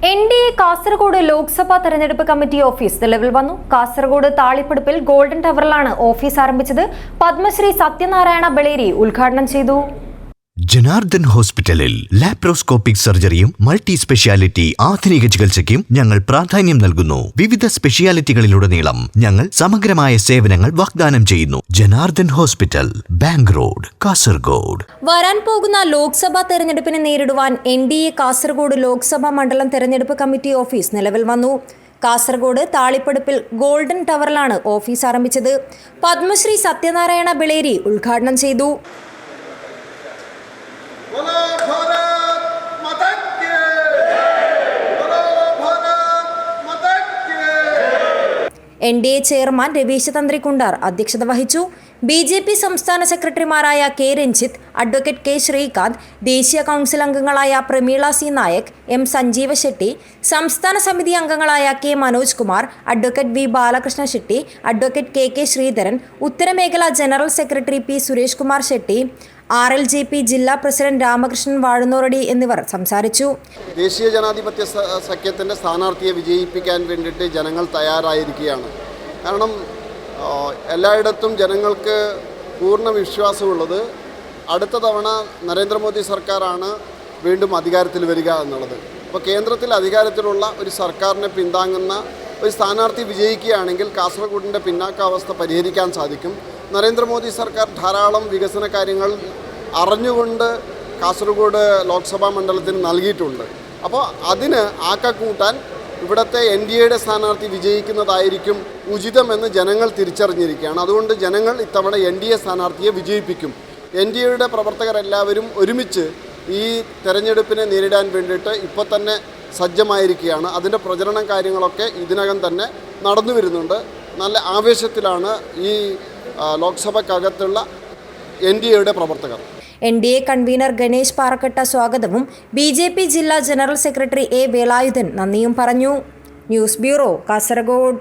NDA Kasaragod Lok Sabha തെരഞ്ഞെടുപ്പ് committee office നിലവിൽ വന്നു. കാസർഗോഡ് താളിപ്പടുപ്പിൽ ഗോൾഡൻ ടവറിലാണ് ഓഫീസ് ആരംഭിച്ചത്. പത്മശ്രീ സത്യനാരായണ ബളേരി ഉദ്ഘാടനം ചെയ്തു. ജനാർദ്ദൻ ഹോസ്പിറ്റലിൽ ലാപ്രോസ്കോപ്പിക് സർജറിയും മൾട്ടി സ്പെഷ്യാലിറ്റി ആധുനിക ചികിത്സയ്ക്കും ഞങ്ങൾ പ്രാധാന്യം നൽകുന്നു. വിവിധ സ്പെഷ്യാലിറ്റികളിലുടനീളം ഞങ്ങൾ സമഗ്രമായ സേവനങ്ങൾ വാഗ്ദാനം ചെയ്യുന്നു. Janardhan hospital, bank road, Kasaragod. വരാൻ പോകുന്ന ലോക്സഭാ തെരഞ്ഞെടുപ്പിനെ നേരിടുവാൻ NDA കാസർഗോഡ് ലോക്സഭാ മണ്ഡലം തെരഞ്ഞെടുപ്പ് കമ്മിറ്റി ഓഫീസ് നിലവിൽ വന്നു. കാസർഗോഡ് താളിപ്പടുപ്പിൽ ഗോൾഡൻ ടവറിലാണ് ഓഫീസ് ആരംഭിച്ചത്. പത്മശ്രീ സത്യനാരായണ ബളേരി ഉദ്ഘാടനം ചെയ്തു. NDA ചെയർമാൻ രവീശ് തന്ത്രി കുണ്ടാർ അധ്യക്ഷത വഹിച്ചു. BJP സംസ്ഥാന സെക്രട്ടറിമാരായ K. Ranjith, advocate K. Sreekanth, ദേശീയ കൗൺസിൽ അംഗങ്ങളായ പ്രമീള C. നായക്, M. സഞ്ജീവ ഷെട്ടി, സംസ്ഥാന സമിതി അംഗങ്ങളായ K. Manoj Kumar, advocate V. Balakrishna Shetty, advocate K. Sreedharan, ഉത്തരമേഖല general secretary P. Suresh Kumar Shetty, RLJP ജില്ലാ പ്രസിഡന്റ് രാമകൃഷ്ണൻ വാഴുന്നോറടി എന്നിവർ സംസാരിച്ചു. ദേശീയ ജനാധിപത്യ സഖ്യത്തിൻ്റെ സ്ഥാനാർത്ഥിയെ വിജയിപ്പിക്കാൻ വേണ്ടിയിട്ട് ജനങ്ങൾ തയ്യാറായിരിക്കുകയാണ്. കാരണം എല്ലായിടത്തും ജനങ്ങൾക്ക് പൂർണ്ണ വിശ്വാസമുള്ളത് അടുത്ത തവണ നരേന്ദ്രമോദി സർക്കാരാണ് വീണ്ടും അധികാരത്തിൽ വരിക എന്നുള്ളത്. അപ്പോൾ കേന്ദ്രത്തിൽ അധികാരത്തിലുള്ള ഒരു സർക്കാരിനെ പിന്താങ്ങുന്ന ഒരു സ്ഥാനാർത്ഥി വിജയിക്കുകയാണെങ്കിൽ കാസർഗോഡിൻ്റെ പിന്നാക്കാവസ്ഥ പരിഹരിക്കാൻ സാധിക്കും. നരേന്ദ്രമോദി സർക്കാർ ധാരാളം വികസന കാര്യങ്ങൾ അറിഞ്ഞുകൊണ്ട് കാസർഗോഡ് ലോക്സഭാ മണ്ഡലത്തിന് നൽകിയിട്ടുണ്ട്. അപ്പോൾ അതിന് ആക്കക്കൂട്ടാൻ ഇവിടുത്തെ NDAയുടെ സ്ഥാനാർത്ഥി വിജയിക്കുന്നതായിരിക്കും ഉചിതമെന്ന് ജനങ്ങൾ തിരിച്ചറിഞ്ഞിരിക്കുകയാണ്. അതുകൊണ്ട് ജനങ്ങൾ ഇത്തവണ NDA സ്ഥാനാർത്ഥിയെ വിജയിപ്പിക്കും. NDAയുടെ പ്രവർത്തകരെല്ലാവരും ഒരുമിച്ച് ഈ തെരഞ്ഞെടുപ്പിനെ നേരിടാൻ വേണ്ടിയിട്ട് ഇപ്പോൾ തന്നെ സജ്ജമായിരിക്കുകയാണ്. അതിൻ്റെ പ്രചരണം കാര്യങ്ങളൊക്കെ ഇതിനകം തന്നെ നടന്നു വരുന്നുണ്ട്. നല്ല ആവേശത്തിലാണ് ഈ ലോക്സഭക്കകത്തുള്ള NDAയുടെ പ്രവർത്തകർ. NDA കൺവീനർ ഗണേഷ് പാറക്കട്ട സ്വാഗതവും BJP ജില്ലാ ജനറൽ സെക്രട്ടറി A. വേലായുധൻ നന്ദിയും പറഞ്ഞു. News bureau, Kasaragod.